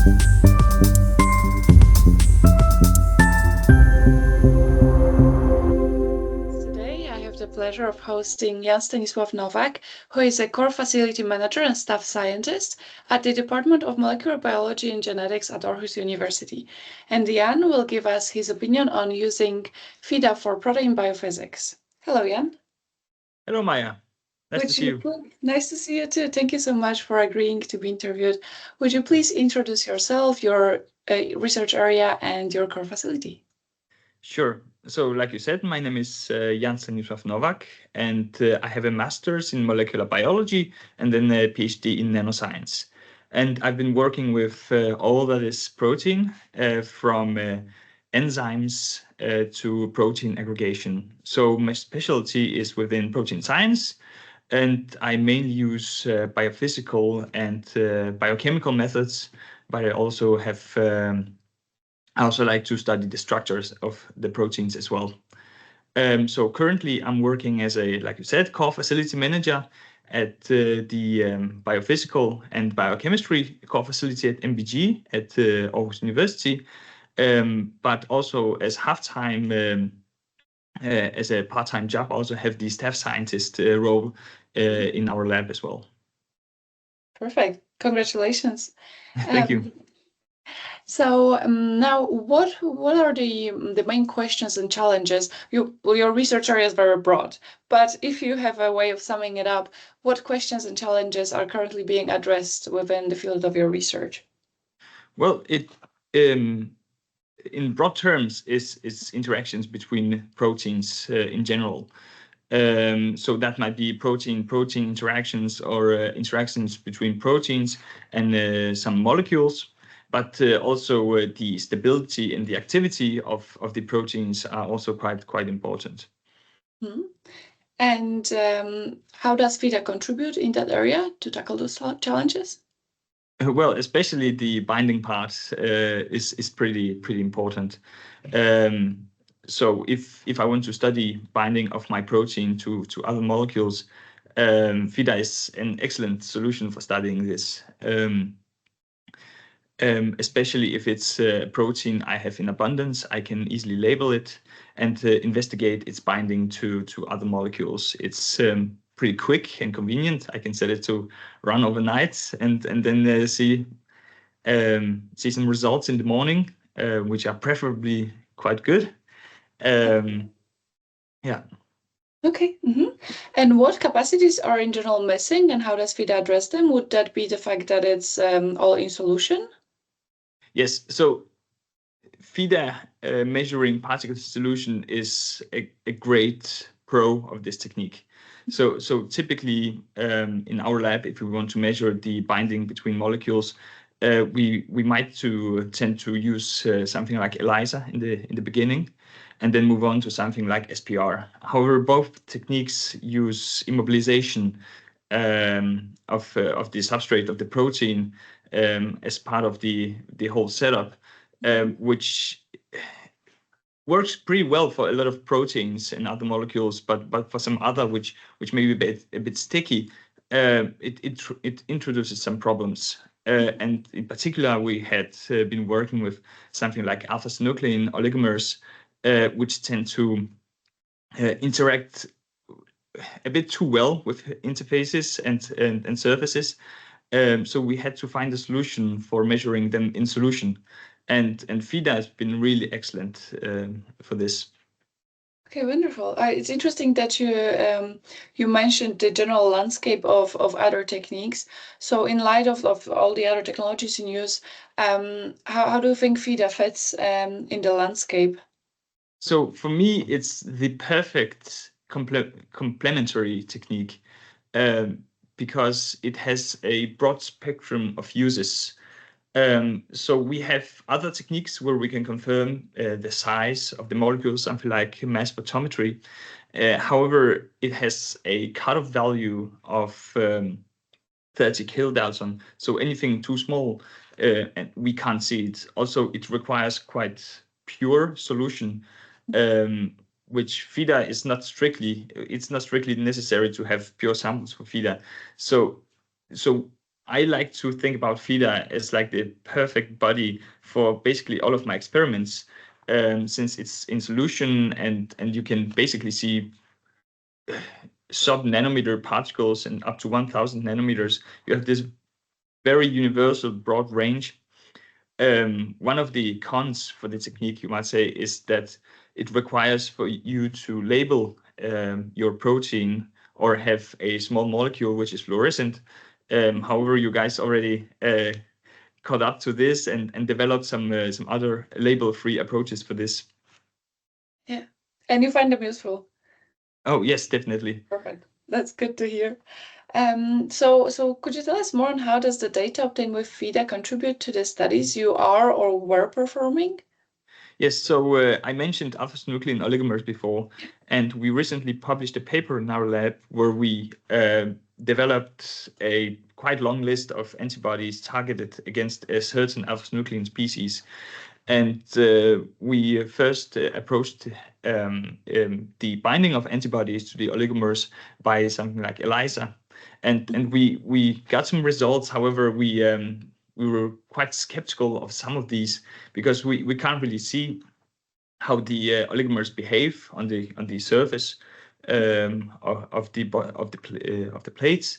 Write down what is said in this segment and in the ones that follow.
Today, I have the pleasure of hosting Stanislaw Nowak, who is a core facility manager and staff scientist at the Department of Molecular Biology and Genetics at Aarhus University. And Jan will give us his opinion on using FIDA for protein biophysics. Hello, Jan. Hello, Maya. Nice to see you. Nice to see you too. Thank you so much for agreeing to be interviewed. Would you please introduce yourself, your research area, and your core facility? Sure. So, like you said, my name is Jan Stanislaw Nowak, and I have a master's in molecular biology and then a Ph.D. in nanoscience. And I've been working with all that is protein, from enzymes to protein aggregation. So my specialty is within protein science, and I mainly use biophysical and biochemical methods, but I also have I also like to study the structures of the proteins as well. So currently I'm working as a, like you said, core facility manager at the biophysical and biochemistry core facility at MBG at Aarhus University, but also as half-time, as a part-time job, also have the staff scientist role in our lab as well. Perfect. Congratulations. Thank you. So now, what are the main questions and challenges? Your research area is very broad, but if you have a way of summing it up, what questions and challenges are currently being addressed within the field of your research? Well, it in broad terms is interactions between proteins in general. So that might be protein interactions or interactions between proteins and some molecules. But also the stability and the activity of the proteins are also quite important. Mm-hmm. And how does FIDA contribute in that area to tackle those challenges? Well, especially the binding part is pretty important. So if I want to study binding of my protein to other molecules, FIDA is an excellent solution for studying this. Especially if it's a protein I have in abundance, I can easily label it and investigate its binding to other molecules. It's pretty quick and convenient. I can set it to run overnight and then see some results in the morning, which are preferably quite good. Yeah. Okay. Mm-hmm. And what capacities are in general missing, and how does FIDA address them? Would that be the fact that it's all in solution? Yes, so FIDA measuring particle solution is a great pro of this technique. So typically in our lab, if we want to measure the binding between molecules, we might tend to use something like ELISA in the beginning, and then move on to something like SPR. However, both techniques use immobilization of the substrate of the protein as part of the whole setup, which works pretty well for a lot of proteins and other molecules, but for some other which may be a bit sticky, it introduces some problems. And in particular, we had been working with something like alpha-synuclein oligomers, which tend to interact a bit too well with interfaces and surfaces. So we had to find a solution for measuring them in solution, and FIDA has been really excellent for this. Okay, wonderful. It's interesting that you mentioned the general landscape of other techniques. So in light of all the other technologies in use, how do you think FIDA fits in the landscape? So for me, it's the perfect complementary technique because it has a broad spectrum of uses. So we have other techniques where we can confirm the size of the molecule, something like mass spectrometry. However, it has a cutoff value of 30 kilodalton. So anything too small, and we can't see it. Also, it requires quite pure solution, which FIDA is not strictly. It's not strictly necessary to have pure samples for FIDA. So I like to think about FIDA as like the perfect body for basically all of my experiments, since it's in solution and you can basically see sub-nanometer particles and up to 1,000 nanometers. You have this very universal broad range. One of the cons for the technique, you might say, is that it requires for you to label your protein or have a small molecule which is fluorescent. However, you guys already caught up to this and developed some other label-free approaches for this. Yeah, and you find them useful. Oh yes, definitely. Perfect. That's good to hear. So could you tell us more on how does the data obtained with FIDA contribute to the studies you are or were performing? Yes, so I mentioned alpha-synuclein oligomers before, and we recently published a paper in our lab where we developed a quite long list of antibodies targeted against a certain alpha-synuclein species. And we first approached the binding of antibodies to the oligomers by something like ELISA. And we got some results. However, we were quite skeptical of some of these because we can't really see how the oligomers behave on the surface of the plates,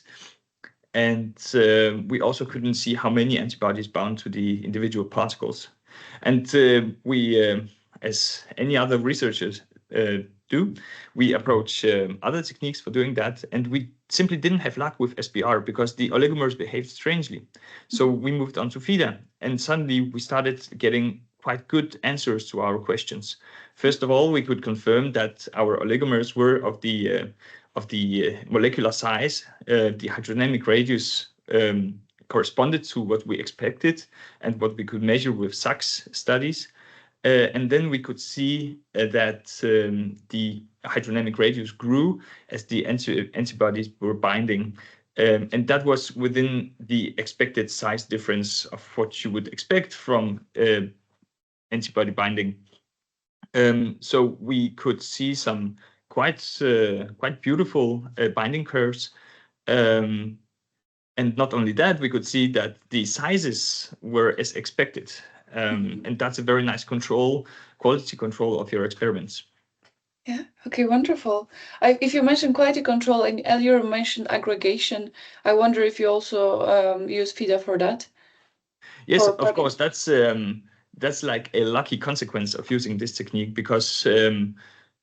and we also couldn't see how many antibodies bound to the individual particles. And we, as any other researchers do, we approach other techniques for doing that, and we simply didn't have luck with SBR because the oligomers behaved strangely. So we moved on to FIDA, and suddenly we started getting quite good answers to our questions. First of all, we could confirm that our oligomers were of the molecular size. The hydrodynamic radius corresponded to what we expected and what we could measure with SAX studies. And then we could see that the hydrodynamic radius grew as the antibodies were binding. And that was within the expected size difference of what you would expect from antibody binding. So we could see some quite beautiful binding curves. And not only that, we could see that the sizes were as expected. And that's a very nice quality control of your experiments. Yeah, okay, wonderful. If you mentioned quality control and earlier mentioned aggregation, I wonder if you also use FIDA for that. Yes, of course, that's like a lucky consequence of using this technique because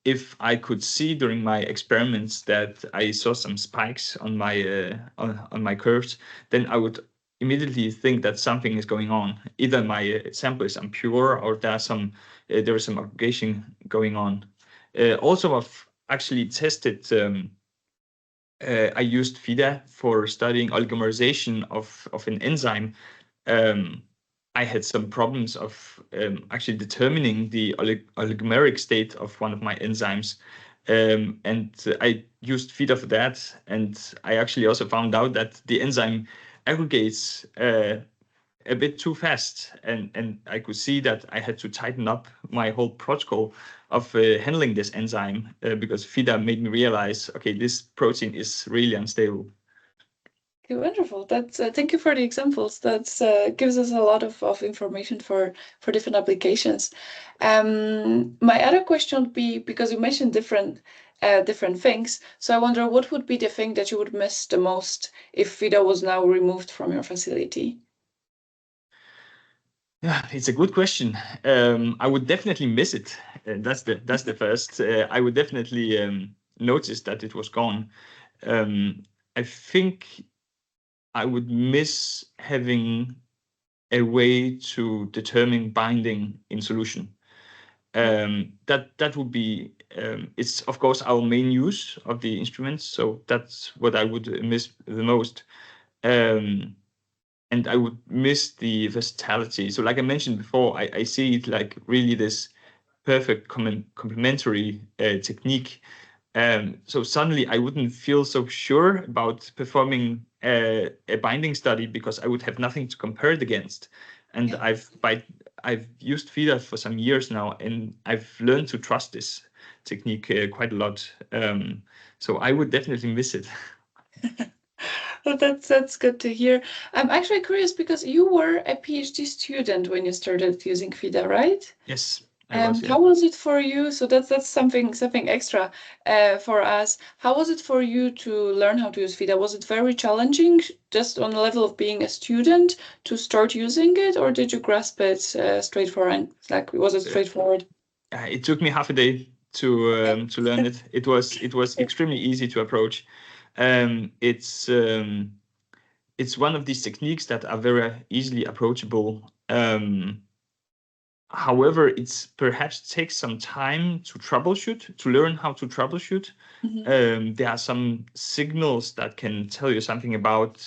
if I could see during my experiments that I saw some spikes on my curves, then I would immediately think that something is going on. Either my sample is impure or there is some aggregation going on. Also, I've actually tested. I used FIDA for studying oligomerization of an enzyme. I had some problems of actually determining the oligomeric state of one of my enzymes. And I used FIDA for that. And I actually also found out that the enzyme aggregates a bit too fast. And I could see that I had to tighten up my whole protocol of handling this enzyme because FIDA made me realize, okay, this protein is really unstable. Okay, wonderful. That's thank you for the examples. That's gives us a lot of information for different applications. My other question would be, because you mentioned different things, so I wonder what would be the thing that you would miss the most if FIDA was now removed from your facility? Yeah, it's a good question. I would definitely miss it. That's the first. I would definitely notice that it was gone. I think I would miss having a way to determine binding in solution. That would be it's of course our main use of the instruments, so that's what I would miss the most. And I would miss the versatility. So like I mentioned before, I see it like really this perfect complementary technique. So suddenly I wouldn't feel so sure about performing a binding study because I would have nothing to compare it against. And I've used FIDA for some years now, and I've learned to trust this technique quite a lot. So I would definitely miss it. Well, that's good to hear. I'm actually curious because you were a PhD student when you started using FIDA, right? Yes, I was. Yeah. How was it for you? So that's something extra for us. How was it for you to learn how to use FIDA? Was it very challenging, just on the level of being a student, to start using it, or did you grasp it straightforward? Like, was it straightforward? It took me half a day to learn it. It was extremely easy to approach. It's one of these techniques that are very easily approachable. However, it's perhaps takes some time to troubleshoot, to learn how to troubleshoot. There are some signals that can tell you something about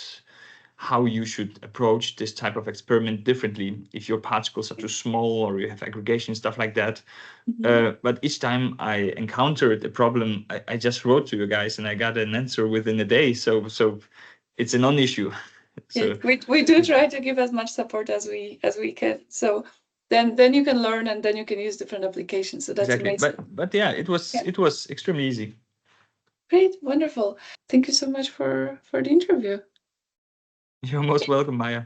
how you should approach this type of experiment differently if your particles are too small or you have aggregation, stuff like that. But each time I encountered a problem, I just wrote to you guys and I got an answer within a day. So it's a non-issue. So we do try to give as much support as we can. So then you can learn and then you can use different applications. So that's exactly. amazing. But yeah, it was extremely easy. Great, wonderful. Thank you so much for the interview. You're most welcome, Maya.